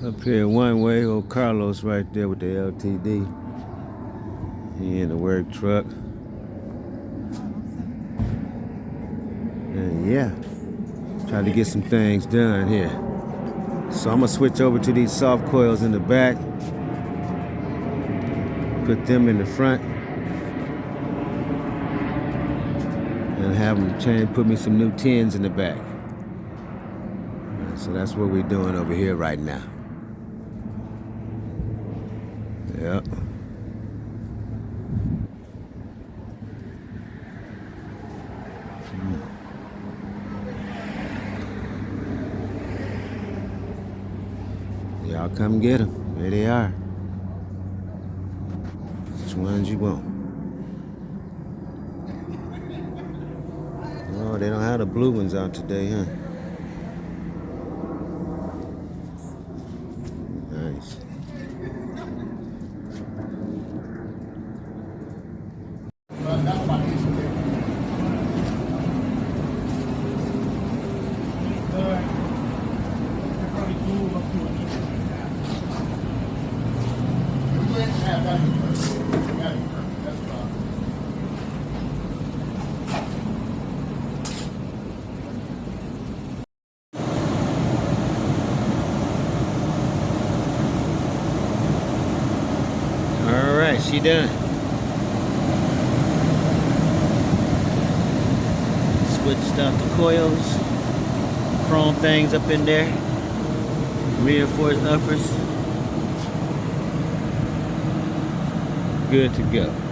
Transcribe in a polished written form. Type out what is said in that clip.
Up here one way, old Carlos right there with the LTD. He in the work truck. And yeah, trying to get some things done here. So I'm gonna switch over to these soft coils in the back. Put them in the front. And have them put me some new tins in the back. So that's what we're doing over here right now. Yep. Y'all come get them. There they are. Which ones you want? Oh, they don't have the blue ones out today, huh? Nice. All right, she done. Switched out the coils, chrome things up in there, reinforced uppers. Good to go.